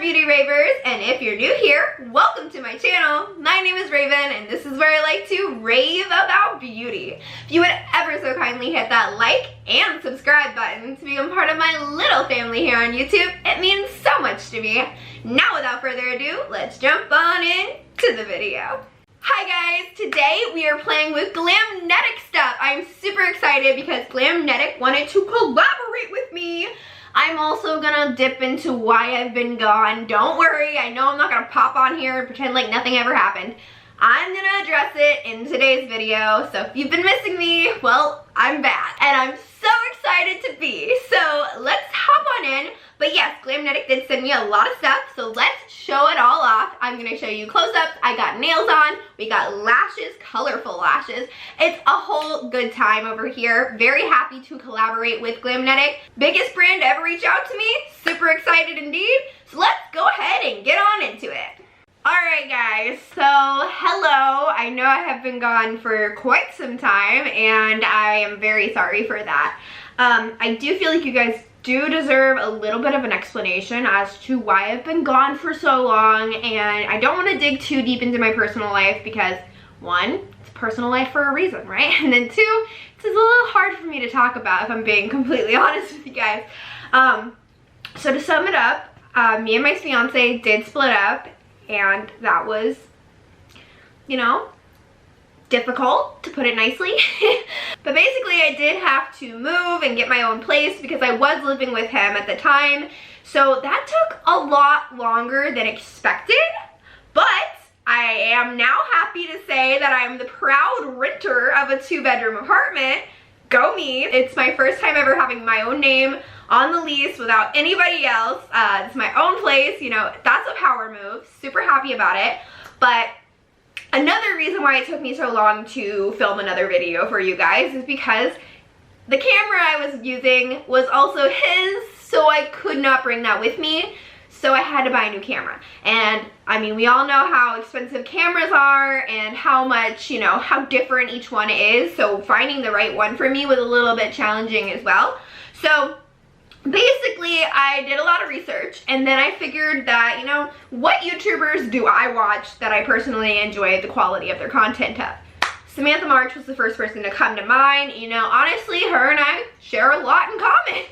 beauty ravers, and if you're new here, welcome to my channel. My name is Raven, and this is where I like to rave about beauty. If you would ever so kindly hit that like and subscribe button to become part of my little family here on YouTube, it means so much to me. Now without further ado, let's jump on into the video. Hi guys, today we are playing with Glamnetic stuff. I'm super excited because Glamnetic wanted to collaborate with me. I'm also gonna dip into why I've been gone. Don't worry, I know I'm not gonna pop on here and pretend like nothing ever happened. I'm gonna address it in today's video, so if you've been missing me, well, I'm back. And I'm so excited to be. So let's hop on in. But yes, Glamnetic did send me a lot of stuff, so let's show it all off. I'm gonna show you close-ups. I got nails on, we got lashes, colorful lashes. It's a whole good time over here. Very happy to collaborate with Glamnetic. Biggest brand to ever reach out to me. Super excited indeed. So let's go ahead and get on into it. Alright guys, so hello. I know I have been gone for quite some time and I am very sorry for that. I do feel like you guys do deserve a little bit of an explanation as to why I've been gone for so long, and I don't want to dig too deep into my personal life because one, it's personal life for a reason, right? And then two, it's a little hard for me to talk about if I'm being completely honest with you guys. So to sum it up, me and my fiance did split up, and that was, you know, difficult, to put it nicely. But basically I did have to move and get my own place because I was living with him at the time. So that took a lot longer than expected, but I am now happy to say that I'm the proud renter of a 2-bedroom apartment. Go me. It's my first time ever having my own name on the lease without anybody else. It's my own place, you know, that's a power move. Super happy about it. But another reason why it took me so long to film another video for you guys is because the camera I was using was also his, so I could not bring that with me. So I had to buy a new camera. And I mean, we all know how expensive cameras are and how much, you know, how different each one is. So finding the right one for me was a little bit challenging as well. So basically, I did a lot of research, and then I figured that, you know, what YouTubers do I watch that I personally enjoy the quality of their content of? Samantha March was the first person to come to mind. You know, honestly, her and I share a lot in common.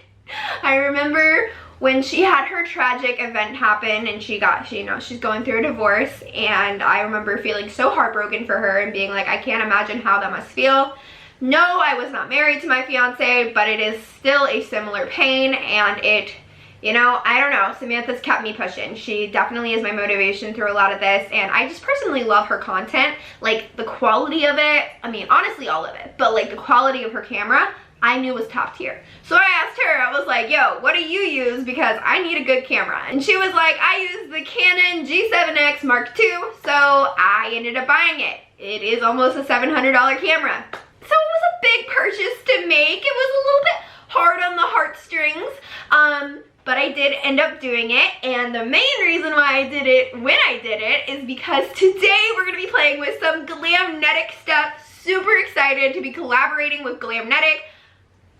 I remember when she had her tragic event happen and she you know, she's going through a divorce, and I remember feeling so heartbroken for her and being like, I can't imagine how that must feel. No, I was not married to my fiance, but it is still a similar pain, and it, you know, I don't know, Samantha's kept me pushing. She definitely is my motivation through a lot of this, and I just personally love her content. Like, the quality of it, I mean, honestly, all of it, but like the quality of her camera, I knew was top tier. So I asked her, I was like, yo, what do you use? Because I need a good camera. And she was like, I use the Canon G7X Mark II, so I ended up buying it. It is almost a $700 camera. So it was a big purchase to make. It was a little bit hard on the heartstrings, but I did end up doing it, and the main reason why I did it when I did it is because today we're going to be playing with some Glamnetic stuff. Super excited to be collaborating with Glamnetic.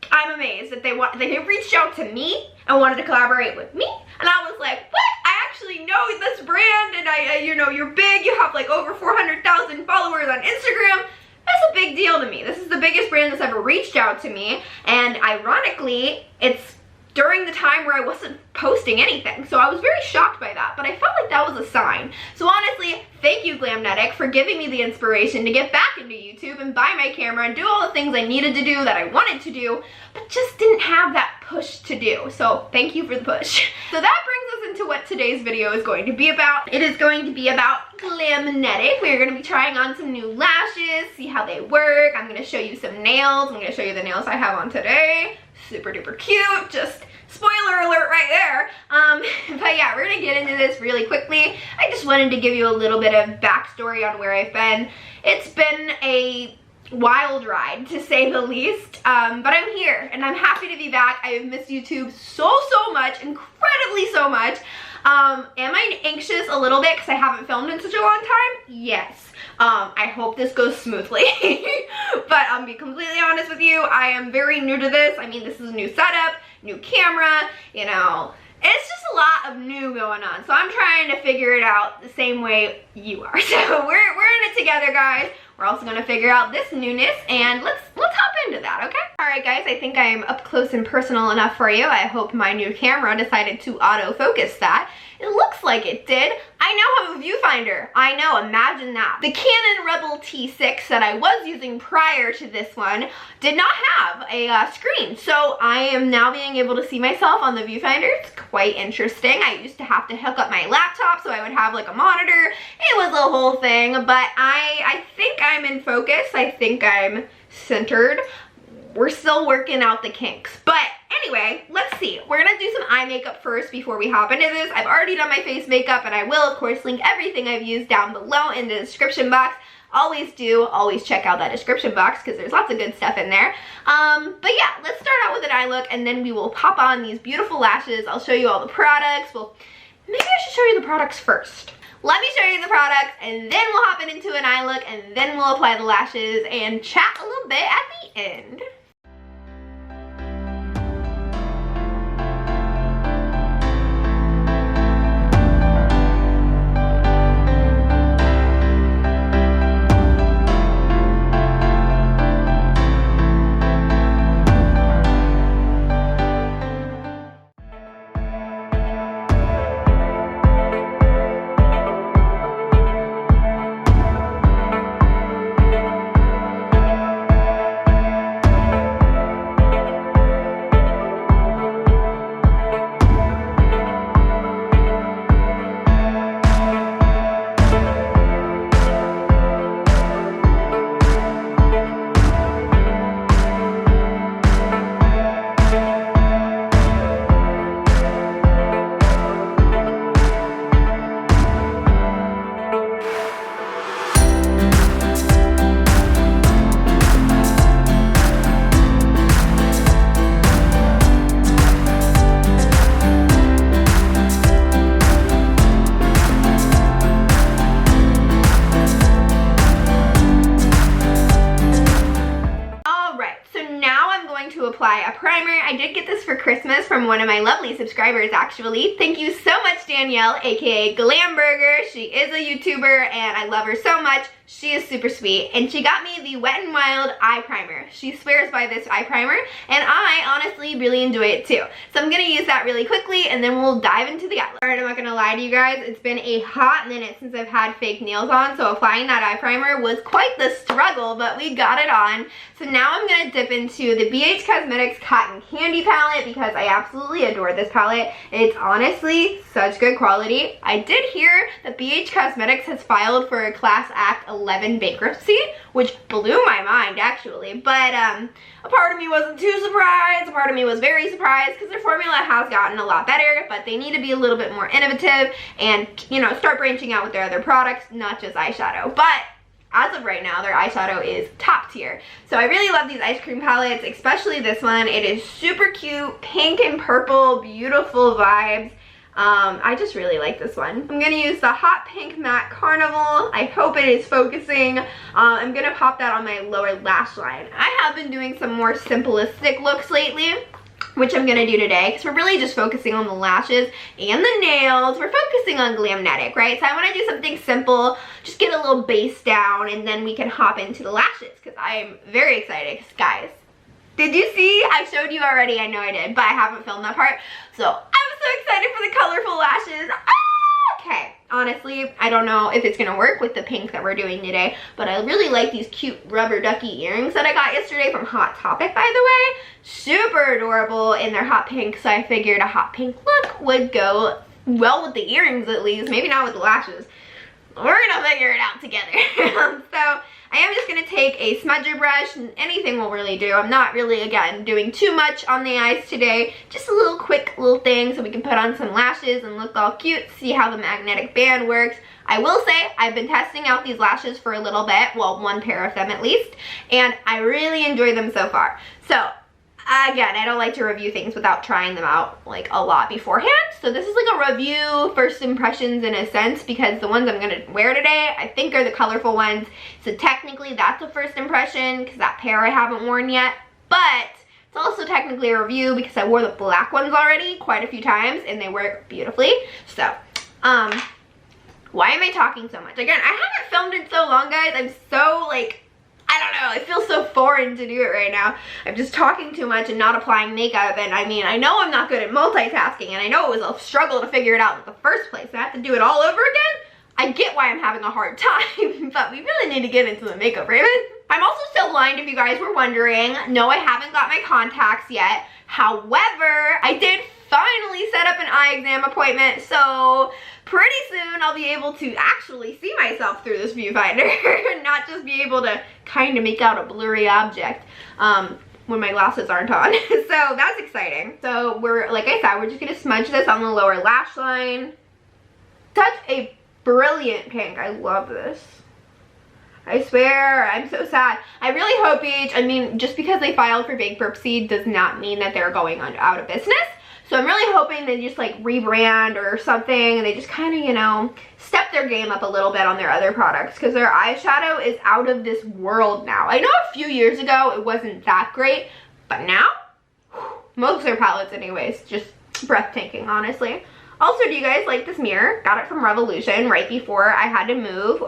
I'm amazed that they reached out to me and wanted to collaborate with me, and I was like, what? I actually know this brand, and you know, you're big, you have like over 400,000 followers on Instagram. That's a big deal to me. This is the biggest brand that's ever reached out to me, and ironically, it's during the time where I wasn't posting anything, so I was very shocked by that, but I felt like that was a sign. So honestly, thank you Glamnetic for giving me the inspiration to get back into YouTube and buy my camera and do all the things I needed to do that I wanted to do, but just didn't have that push to do. So thank you for the push. So that brings us into what today's video is going to be about. It is going to be about Glamnetic. We're going to be trying on some new lashes, see how they work. I'm going to show you some nails. I'm going to show you the nails I have on today. Super duper cute. Just spoiler alert right there. But yeah, we're gonna get into this really quickly. I just wanted to give you a little bit of backstory on where I've been. It's been a wild ride, to say the least, but I'm here and I'm happy to be back. I have missed YouTube so much, incredibly so much. Am I anxious a little bit because I haven't filmed in such a long time? Yes. I hope this goes smoothly. But I'll be completely honest with you, I am very new to this. I mean, this is a new setup, new camera, you know, It's just a lot of new going on, so I'm trying to figure it out the same way you are. So we're in it together, guys. We're also gonna figure out this newness, and let's hop into that, okay? All right, guys, I think I'm up close and personal enough for you. I hope my new camera decided to autofocus that. It looks like it did. I now have a viewfinder. I know, imagine that. The Canon Rebel T6 that I was using prior to this one did not have a screen. So I am now being able to see myself on the viewfinder. It's quite interesting. I used to have to hook up my laptop so I would have like a monitor. It was a whole thing, but I think I'm in focus. I think I'm centered. We're still working out the kinks. But anyway, let's see. We're gonna do some eye makeup first before we hop into this. I've already done my face makeup, and I will, of course, link everything I've used down below in the description box. Always check out that description box because there's lots of good stuff in there. But yeah, let's start out with an eye look, and then we will pop on these beautiful lashes. I'll show you all the products. Well, maybe I should show you the products first. Let me show you the products, and then we'll hop into an eye look, and then we'll apply the lashes and chat a little bit at the end. Apply a primer. I did get this for Christmas from one of my lovely subscribers, actually. Thank you so much, Danielle, aka Glamburger. She is a YouTuber and I love her so much. She is super sweet, and she got me the Wet n Wild eye primer. She swears by this eye primer, and I honestly really enjoy it too. So I'm gonna use that really quickly, and then we'll dive into the eye look. Alright, I'm not gonna lie to you guys, it's been a hot minute since I've had fake nails on, so applying that eye primer was quite the struggle, but we got it on. So now I'm gonna dip into the BH Cosmetics Cotton Candy palette because I absolutely adore this palette. It's honestly such good quality. I did hear that BH Cosmetics has filed for a Class Act 11 bankruptcy, which blew my mind actually, but a part of me wasn't too surprised, a part of me was very surprised because their formula has gotten a lot better, but they need to be a little bit more innovative and, you know, start branching out with their other products, not just eyeshadow. But as of right now, their eyeshadow is top tier. So I really love these ice cream palettes, especially this one. It is super cute, pink and purple, beautiful vibes. I just really like this one. I'm gonna use the Hot Pink Matte Carnival. I hope it is focusing. I'm gonna pop that on my lower lash line. I have been doing some more simplistic looks lately, which I'm gonna do today because we're really just focusing on the lashes and the nails. We're focusing on Glamnetic, right? So I wanna do something simple, just get a little base down, and then we can hop into the lashes because I am very excited. Guys, did you see? I showed you already, I know I did, but I haven't filmed that part. So I'm so excited for the colorful lashes. Okay, honestly, I don't know if it's gonna work with the pink that we're doing today, but I really like these cute rubber ducky earrings that I got yesterday from Hot Topic, by the way. Super adorable, and they're hot pink, so I figured a hot pink look would go well with the earrings at least, maybe not with the lashes. We're gonna figure it out together. So I am just gonna take a smudger brush, and anything will really do. I'm not really, again, doing too much on the eyes today. Just a little quick little thing so we can put on some lashes and look all cute, see how the magnetic band works. I will say, I've been testing out these lashes for a little bit, well, one pair of them at least, and I really enjoy them so far. So, again, I don't like to review things without trying them out like a lot beforehand. So this is like a review, first impressions in a sense, because the ones I'm gonna wear today, I think are the colorful ones. So technically that's a first impression because that pair I haven't worn yet. But It's also technically a review because I wore the black ones already quite a few times and they work beautifully. So, why am I talking so much? Again, I haven't filmed in so long, guys. I'm so, like, I don't know, it feels so foreign to do it right now. I'm just talking too much and not applying makeup, and I mean, I know I'm not good at multitasking, and I know it was a struggle to figure it out in the first place. I have to do it all over again. I get why I'm having a hard time, but we really need to get into the makeup, Raven. I'm also still blind, if you guys were wondering. No, I haven't got my contacts yet. However, I did finally set up an eye exam appointment, so pretty soon I'll be able to actually see myself through this viewfinder and not just be able to kind of make out a blurry object when my glasses aren't on. So that's exciting. So we're, like I said, we're just gonna smudge this on the lower lash line. Such a brilliant pink. I love this. I swear, I'm so sad. I really hope I mean, just because they filed for bankruptcy does not mean that they're going out of business. So I'm really hoping they just like rebrand or something and they just kind of, you know, step their game up a little bit on their other products, because their eyeshadow is out of this world now. I know a few years ago it wasn't that great, but now, most of their palettes anyways, just breathtaking, honestly. Also, do you guys like this mirror? Got it from Revolution right before I had to move,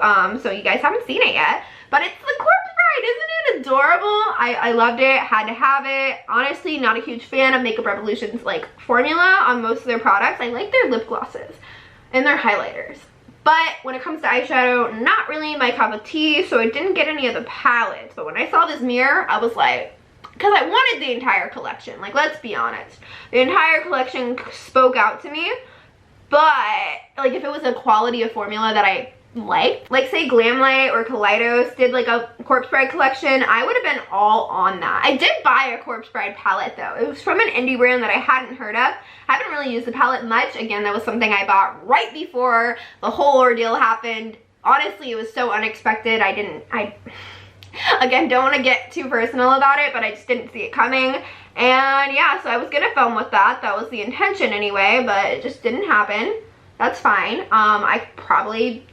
so you guys haven't seen it yet. But it's the Corpse Bride, isn't it adorable? I loved it, had to have it. Honestly, not a huge fan of Makeup Revolution's like formula on most of their products. I like their lip glosses and their highlighters. But when it comes to eyeshadow, not really my cup of tea, so I didn't get any of the palettes. But when I saw this mirror, I was like, because I wanted the entire collection, like, let's be honest. The entire collection spoke out to me. But, like, if it was a quality of formula that I liked, like, say Glamnetic or Kaleidos did, like, a Corpse Bride collection, I would have been all on that. I did buy a Corpse Bride palette, though. It was from an indie brand that I hadn't heard of. I haven't really used the palette much. Again, that was something I bought right before the whole ordeal happened. Honestly, it was so unexpected. Again, don't want to get too personal about it, but I just didn't see it coming. And yeah, so I was gonna film with that. That was the intention anyway, but it just didn't happen. That's fine. I could probably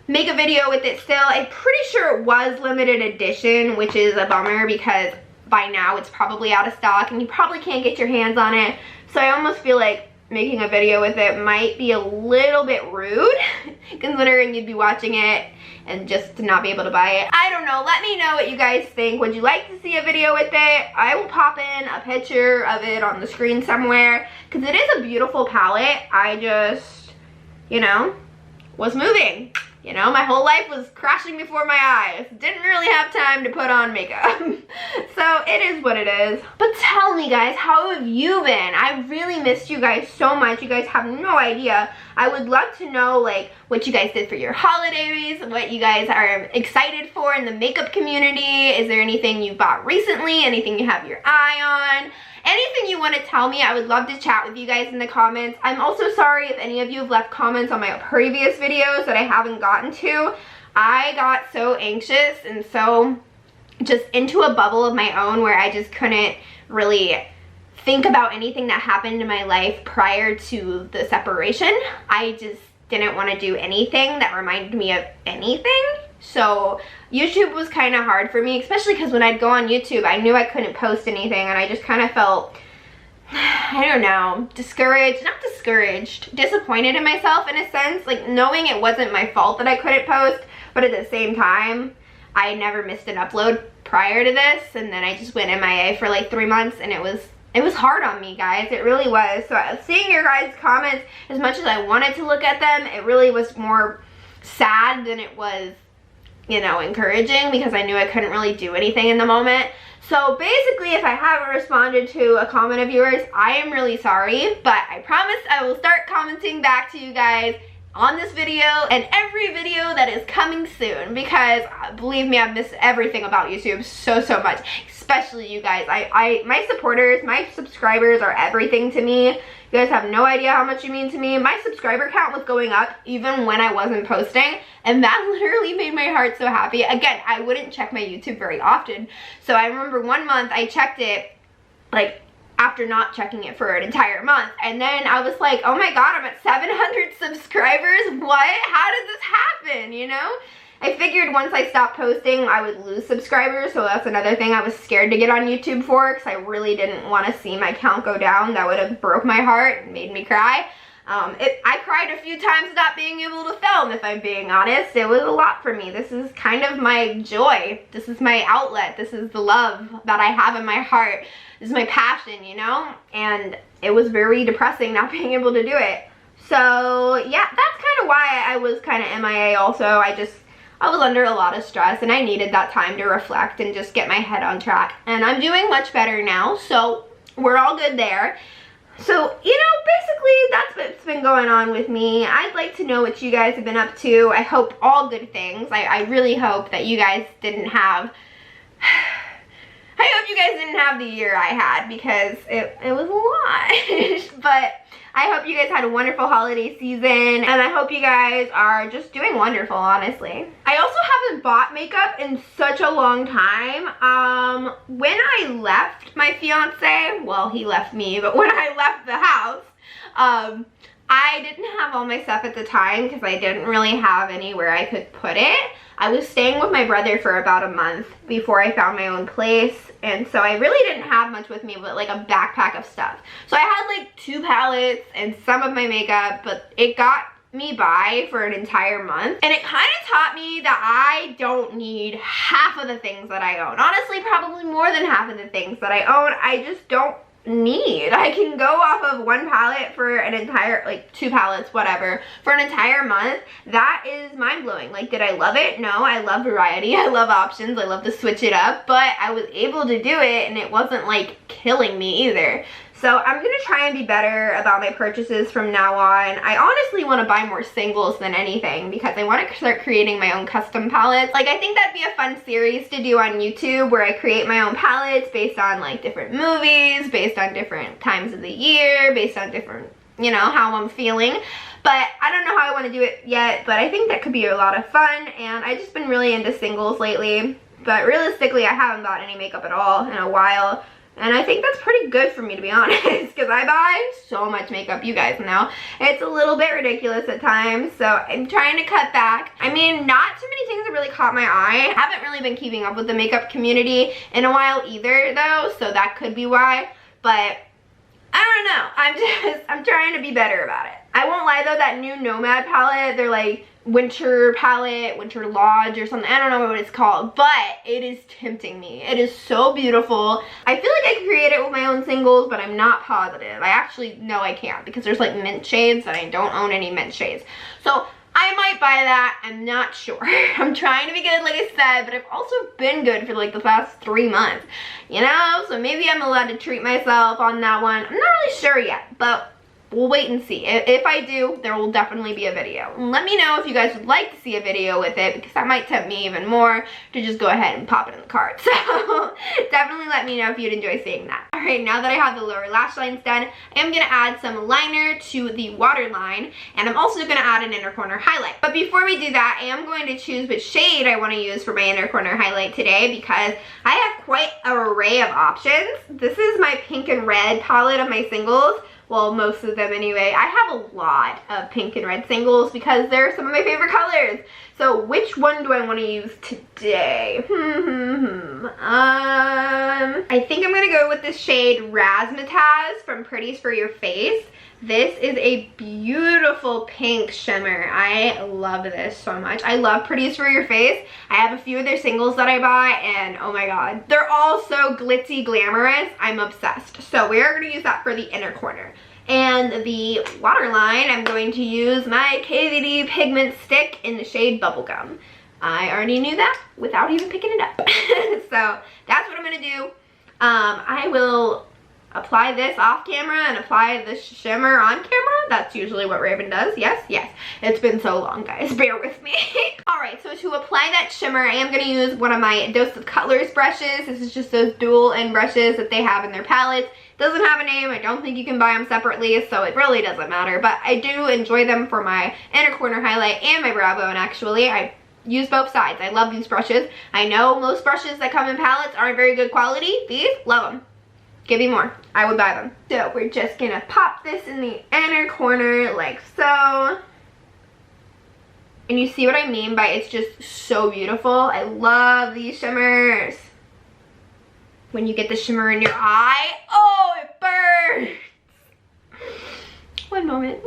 make a video with it still. I'm pretty sure it was limited edition, which is a bummer because by now it's probably out of stock and you probably can't get your hands on it. So I almost feel like making a video with it might be a little bit rude considering you'd be watching it and just to not be able to buy it. I don't know. Let me know what you guys think. Would you like to see a video with it? I will pop in a picture of it on the screen somewhere because it is a beautiful palette. I just, you know, was moving. You know, my whole life was crashing before my eyes. Didn't really have time to put on makeup. So it is what it is. But tell me, guys, how have you been? I really missed you guys so much. You guys have no idea. I would love to know, like, what you guys did for your holidays, what you guys are excited for in the makeup community. Is there anything you bought recently? Anything you have your eye on? Anything you want to tell me, I would love to chat with you guys in the comments. I'm also sorry if any of you have left comments on my previous videos that I haven't gotten to. I got so anxious and so just into a bubble of my own where I just couldn't really think about anything that happened in my life prior to the separation. I just didn't want to do anything that reminded me of anything. So YouTube was kind of hard for me, especially because when I'd go on YouTube, I knew I couldn't post anything and I just kind of felt, I don't know, discouraged, not discouraged, disappointed in myself in a sense, like knowing it wasn't my fault that I couldn't post, but at the same time, I had never missed an upload prior to this, and then I just went MIA for like 3 months and it was hard on me, guys. It really was. So seeing your guys' comments, as much as I wanted to look at them, it really was more sad than it was, you know, encouraging because I knew I couldn't really do anything in the moment. So basically, if I haven't responded to a comment of yours, I am really sorry, but I promise I will start commenting back to you guys on this video and every video that is coming soon because believe me, I've missed everything about YouTube so much, especially you guys. My supporters, my subscribers are everything to me. You guys have no idea how much you mean to me. My subscriber count was going up even when I wasn't posting, and that literally made my heart so happy. Again, I wouldn't check my YouTube very often, so I remember one month I checked it like after not checking it for an entire month, and then I was like, oh my god, I'm at 700 subscribers. What? How did this happen, you know? I figured once I stopped posting, I would lose subscribers, so that's another thing I was scared to get on YouTube for, because I really didn't want to see my count go down. That would have broke my heart and made me cry. I cried a few times not being able to film, if I'm being honest. It was a lot for me. This is kind of my joy. This is my outlet. This is the love that I have in my heart. This is my passion, you know? And it was very depressing not being able to do it. So yeah, that's kind of why I was kind of MIA also. I was under a lot of stress and I needed that time to reflect and just get my head on track. And I'm doing much better now, so we're all good there. So, you know, basically that's what's been going on with me. I'd like to know what you guys have been up to. I hope all good things. I really hope that you guys didn't have... I hope you guys didn't have the year I had, because it was a lot. But I hope you guys had a wonderful holiday season, and I hope you guys are just doing wonderful, honestly. I also haven't bought makeup in such a long time. When I left my fiance, well, he left me, but when I left the house, I didn't have all my stuff at the time because I didn't really have anywhere I could put it. I was staying with my brother for about a month before I found my own place, and so I really didn't have much with me but like a backpack of stuff. So I had like 2 palettes and some of my makeup, but it got me by for an entire month, and it kind of taught me that I don't need half of the things that I own. Honestly, probably more than half of the things that I own, I just don't need. I can go off of 1 palette for an entire, like 2 palettes, whatever, for an entire month. That is mind-blowing. Like, did I love it? No, I love variety. I love options. I love to switch it up, but I was able to do it and it wasn't like killing me either. So I'm gonna try and be better about my purchases from now on. I honestly want to buy more singles than anything because I want to start creating my own custom palettes. Like, I think that'd be a fun series to do on YouTube where I create my own palettes based on like different movies, based on different times of the year, based on different, you know, how I'm feeling. But I don't know how I want to do it yet, but I think that could be a lot of fun, and I've just been really into singles lately. But realistically, I haven't bought any makeup at all in a while. And I think that's pretty good for me, to be honest, because I buy so much makeup, you guys know. It's a little bit ridiculous at times, so I'm trying to cut back. I mean, not too many things have really caught my eye. I haven't really been keeping up with the makeup community in a while either, though, so that could be why. But I don't know. I'm trying to be better about it. I won't lie, though, that new Nomad palette, they're like winter palette, winter lodge or something, I don't know what it's called, but it is tempting me. It is so beautiful. I feel like I could create it with my own singles, but I'm not positive. I actually know I can't because there's like mint shades and I don't own any mint shades. So I might buy that, I'm not sure. I'm trying to be good, like I said, but I've also been good for like the past 3 months, you know? So maybe I'm allowed to treat myself on that one. I'm not really sure yet, but we'll wait and see. If I do, there will definitely be a video. Let me know if you guys would like to see a video with it, because that might tempt me even more to just go ahead and pop it in the cart. So definitely let me know if you'd enjoy seeing that. Alright, now that I have the lower lash lines done, I am going to add some liner to the waterline, and I'm also going to add an inner corner highlight. But before we do that, I am going to choose which shade I want to use for my inner corner highlight today, because I have quite an array of options. This is my pink and red palette of my singles. Well, most of them anyway. I have a lot of pink and red singles because they're some of my favorite colors. So which one do I want to use today? I think I'm going to go with the shade Razzmatazz from Pretties for Your Face. This is a beautiful pink shimmer. I love this so much. I love Pretties for Your Face. I have a few of their singles that I buy, and oh my god, they're all so glitzy glamorous. I'm obsessed. So we are going to use that for the inner corner. And the waterline, I'm going to use my KVD pigment stick in the shade Bubblegum. I already knew that without even picking it up. So that's what I'm going to do. I will apply this off camera and apply the shimmer on camera. That's usually what Raven does. Yes. It's been so long, guys. Bear with me. Alright, so to apply that shimmer, I am going to use one of my Dose of Colors brushes. This is just those dual end brushes that they have in their palettes. Doesn't have a name. I don't think you can buy them separately, so it really doesn't matter. But I do enjoy them for my inner corner highlight and my brow bone, actually. I use both sides. I love these brushes. I know most brushes that come in palettes aren't very good quality. These, love them. Give me more. I would buy them. So we're just gonna pop this in the inner corner like so. And you see what I mean by it's just so beautiful. I love these shimmers. When you get the shimmer in your eye, oh, it burns. One moment.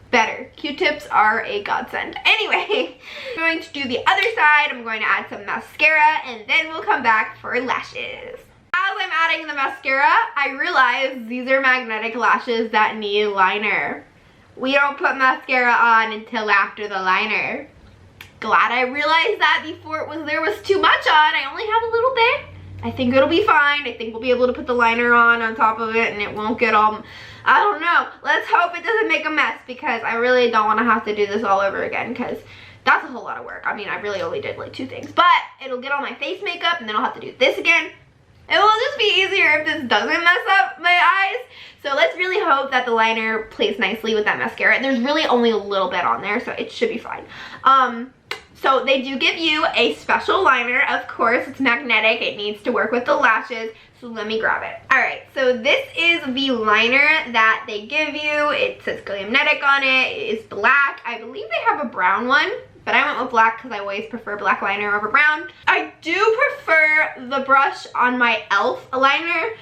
Better. Q-tips are a godsend. Anyway, I'm going to do the other side. I'm going to add some mascara and then we'll come back for lashes. As I'm adding the mascara, I realize these are magnetic lashes that need liner. We don't put mascara on until after the liner. Glad I realized that before there was too much on. I only have a little bit. I think it'll be fine. I think we'll be able to put the liner on top of it and it won't get all, I don't know. Let's hope it doesn't make a mess because I really don't want to have to do this all over again because that's a whole lot of work. I mean, I really only did like 2 things, but it'll get all my face makeup and then I'll have to do this again. It will just be easier if this doesn't mess up my eyes. So let's really hope that the liner plays nicely with that mascara. And there's really only a little bit on there, so it should be fine. So they do give you a special liner, of course. It's magnetic. It needs to work with the lashes. So let me grab it. All right, so this is the liner that they give you. It says Glamnetic on it. It is black. I believe they have a brown one, but I went with black because I always prefer black liner over brown. I do prefer the brush on my e.l.f. liner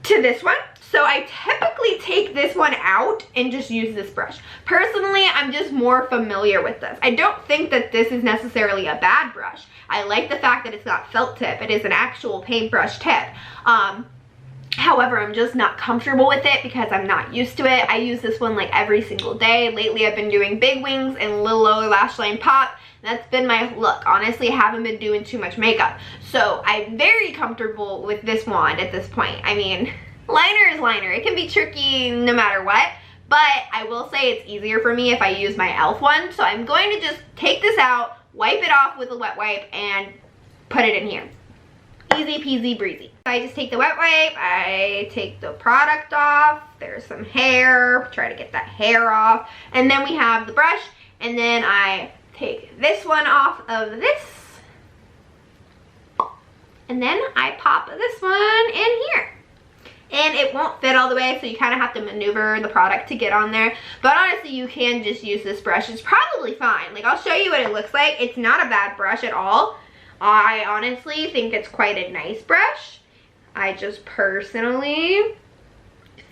to this one. So I typically take this one out and just use this brush. Personally, I'm just more familiar with this. I don't think that this is necessarily a bad brush. I like the fact that it's not felt tip. It is an actual paintbrush tip. However, I'm just not comfortable with it because I'm not used to it. I use this one like every single day. Lately, I've been doing big wings and little lower lash line pop. That's been my look. Honestly, I haven't been doing too much makeup. So I'm very comfortable with this wand at this point. I mean, liner is liner. It can be tricky no matter what, but I will say it's easier for me if I use my e.l.f. one. So I'm going to just take this out, wipe it off with a wet wipe, and put it in here. Easy peasy breezy. So I just take the wet wipe, I take the product off, there's some hair, try to get that hair off, and then we have the brush, and then I take this one off of this, and then I pop this one in here. And it won't fit all the way, so you kind of have to maneuver the product to get on there. But honestly, you can just use this brush. It's probably fine. Like, I'll show you what it looks like. It's not a bad brush at all. I honestly think it's quite a nice brush. I just personally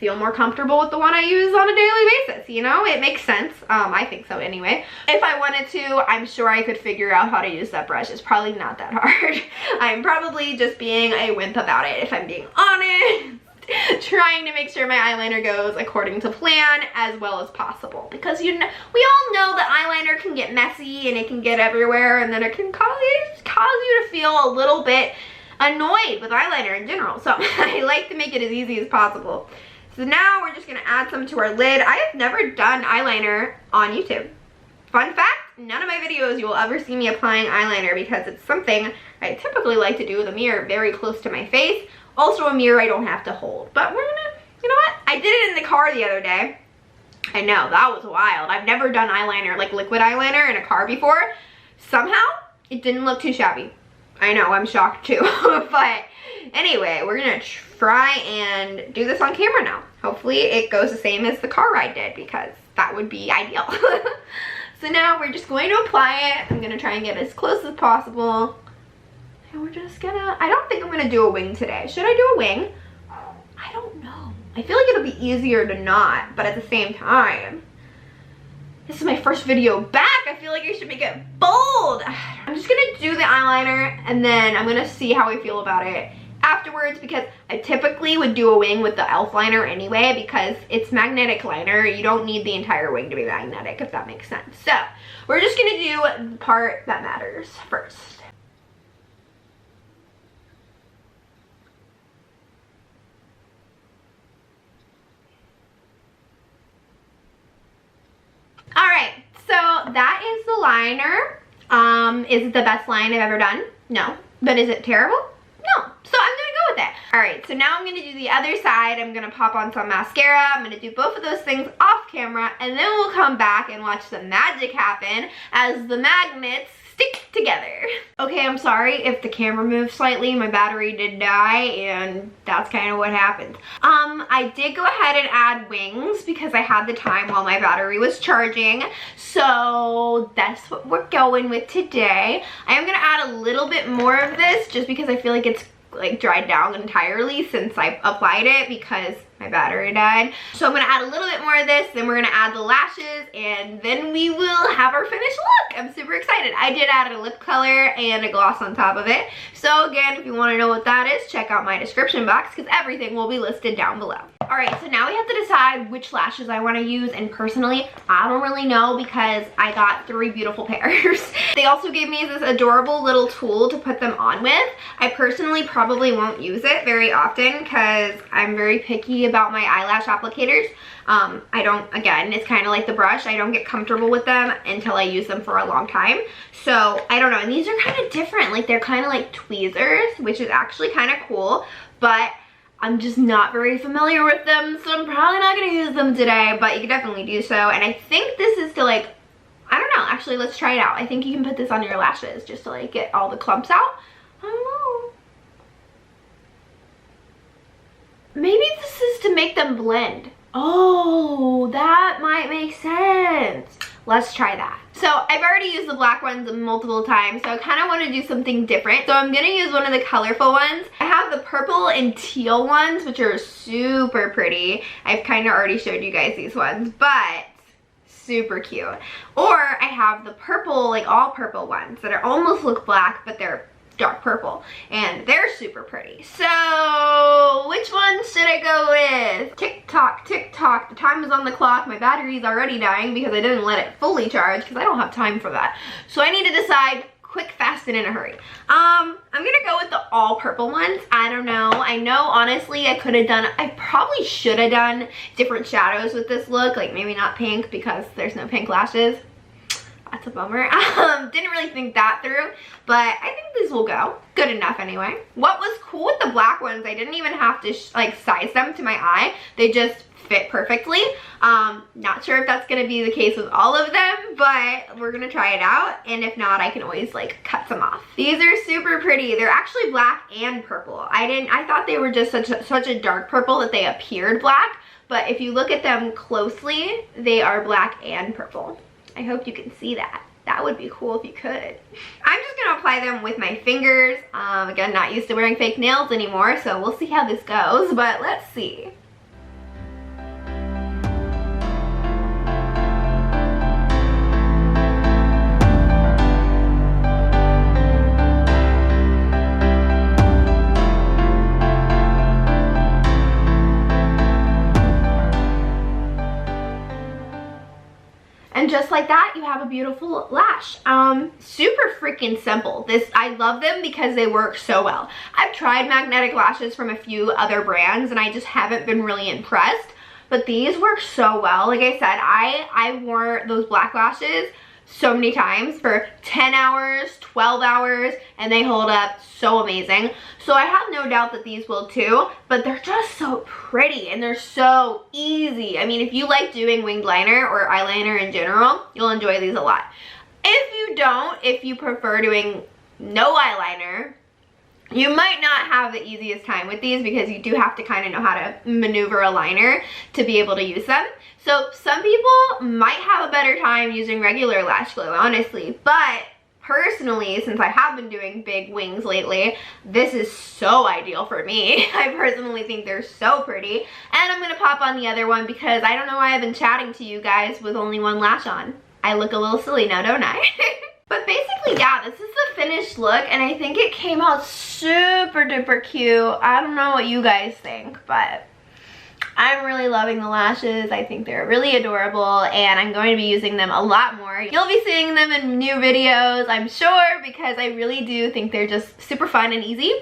feel more comfortable with the one I use on a daily basis, you know? It makes sense. I think so anyway. If I wanted to, I'm sure I could figure out how to use that brush. It's probably not that hard. I'm probably just being a wimp about it, if I'm being honest. Trying to make sure my eyeliner goes according to plan as well as possible, because you know, we all know that eyeliner can get messy and it can get everywhere, and then it can cause you to feel a little bit annoyed with eyeliner in general. So I like to make it as easy as possible. So now we're just gonna add some to our lid. I have never done eyeliner on YouTube. Fun fact, none of my videos you will ever see me applying eyeliner because it's something I typically like to do with a mirror very close to my face. Also a mirror I don't have to hold. But we're gonna, you know what? I did it in the car the other day. I know, that was wild. I've never done eyeliner, like liquid eyeliner in a car before. Somehow, it didn't look too shabby. I know, I'm shocked too. But anyway, we're gonna try and do this on camera now. Hopefully it goes the same as the car ride did, because that would be ideal. So now we're just going to apply it. I'm gonna try and get as close as possible. And we're just gonna, I don't think I'm gonna do a wing today. Should I do a wing? I don't know. I feel like it'll be easier to not, but at the same time, this is my first video back. I feel like I should make it bold. I'm just gonna do the eyeliner and then I'm gonna see how I feel about it afterwards, because I typically would do a wing with the e.l.f. liner anyway because it's magnetic liner. You don't need the entire wing to be magnetic, if that makes sense. So we're just gonna do the part that matters first. Alright, so that is the liner. Is it the best line I've ever done? No. But is it terrible? No. So I'm gonna go with it. Alright, so now I'm gonna do the other side. I'm gonna pop on some mascara. I'm gonna do both of those things off camera, and then we'll come back and watch the magic happen as the magnets stick together. Okay, I'm sorry if the camera moved slightly. My battery did die, and that's kind of what happened. I did go ahead and add wings because I had the time while my battery was charging. So that's what we're going with today. I am gonna add a little bit more of this just because I feel like it's like dried down entirely since I applied it because my battery died. So I'm gonna add a little bit more of this, then we're gonna add the lashes, and then we will have our finished look. I'm super excited. I did add a lip color and a gloss on top of it. So again, if you wanna know what that is, check out my description box because everything will be listed down below. All right, so now we have to decide which lashes I wanna use, and personally, I don't really know because I got 3 beautiful pairs. They also gave me this adorable little tool to put them on with. I personally probably won't use it very often because I'm very picky about my eyelash applicators. I don't, again, it's kind of like the brush. I don't get comfortable with them until I use them for a long time. So I don't know, and these are kind of different. Like they're kind of like tweezers, which is actually kind of cool, but I'm just not very familiar with them, so I'm probably not going to use them today, but you can definitely do so. And I think this is to like, I don't know, actually let's try it out. I think you can put this on your lashes just to like get all the clumps out. I don't know. Maybe this is to make them blend. Oh, that might make sense. Let's try that. So I've already used the black ones multiple times, so I kind of want to do something different. So I'm going to use one of the colorful ones. I have the purple and teal ones, which are super pretty. I've kind of already showed you guys these ones, but super cute. Or I have the purple, like all purple ones that are almost look black, but they're dark purple, and they're super pretty. So which one should I go with? Tick tock, the time is on the clock. My battery's already dying because I didn't let it fully charge because I don't have time for that. So I need to decide quick, fast, and in a hurry. I'm gonna go with the all purple ones. I don't know. I know honestly I probably should have done different shadows with this look, like maybe not pink because there's no pink lashes. That's a bummer. Didn't really think that through, but I think these will go good enough anyway. What was cool with the black ones, I didn't even have to like size them to my eye. They just fit perfectly. Not sure if that's gonna be the case with all of them, but we're gonna try it out, and if not, I can always like cut some off. These are super pretty. They're actually black and purple. I thought they were just such a dark purple that they appeared black, but if you look at them closely, they are black and purple. I hope you can see that. That would be cool if you could. I'm just gonna apply them with my fingers. Again, not used to wearing fake nails anymore, so we'll see how this goes, but let's see. And just like that, you have a beautiful lash. Super freaking simple. I love them because they work so well. I've tried magnetic lashes from a few other brands and I just haven't been really impressed, but these work so well. Like I said, I wore those black lashes so many times for 10 hours, 12 hours, and they hold up so amazing. So I have no doubt that these will too, but they're just so pretty and they're so easy. I mean, if you like doing winged liner or eyeliner in general, you'll enjoy these a lot. If you don't, if you prefer doing no eyeliner, you might not have the easiest time with these because you do have to kind of know how to maneuver a liner to be able to use them. So some people might have a better time using regular lash glue, honestly, but personally, since I have been doing big wings lately, this is so ideal for me. I personally think they're so pretty. And I'm gonna pop on the other one because I don't know why I've been chatting to you guys with only one lash on. I look a little silly now, don't I? But basically, yeah, this is the finished look, and I think it came out super duper cute. I don't know what you guys think, but I'm really loving the lashes. I think they're really adorable, and I'm going to be using them a lot more. You'll be seeing them in new videos, I'm sure, because I really do think they're just super fun and easy.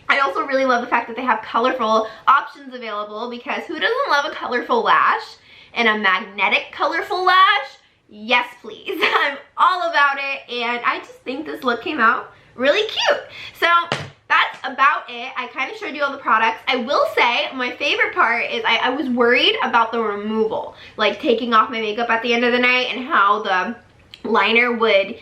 I also really love the fact that they have colorful options available, because who doesn't love a colorful lash and a magnetic colorful lash? Yes, please. I'm all about it, and I just think this look came out really cute. So that's about it. I kind of showed you all the products. I will say my favorite part is I was worried about the removal, like taking off my makeup at the end of the night and how the liner would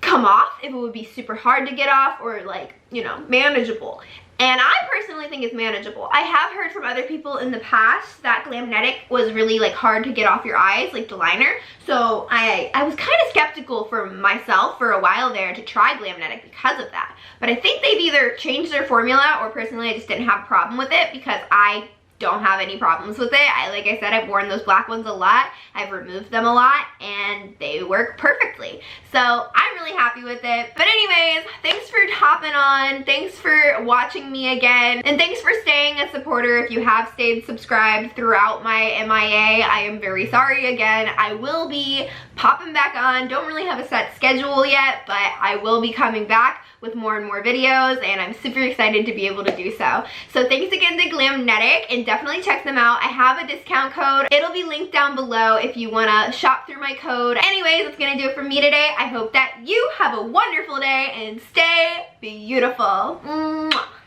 come off, if it would be super hard to get off, or like, you know, manageable. And I personally think it's manageable. I have heard from other people in the past that Glamnetic was really like hard to get off your eyes, like the liner. So I was kind of skeptical for myself for a while there to try Glamnetic because of that. But I think they've either changed their formula, or personally I just didn't have a problem with it because I don't have any problems with it. Like I said, I've worn those black ones a lot. I've removed them a lot and they work perfectly. So I'm really happy with it. But anyways, thanks for hopping on. Thanks for watching me again. And thanks for staying a supporter if you have stayed subscribed throughout my MIA. I am very sorry again. I will be popping back on. Don't really have a set schedule yet, but I will be coming back with more and more videos, and I'm super excited to be able to do so. So thanks again to Glamnetic, and definitely check them out. I have a discount code. It'll be linked down below if you wanna shop through my code. Anyways, that's gonna do it for me today. I hope that you have a wonderful day and stay beautiful. Mwah.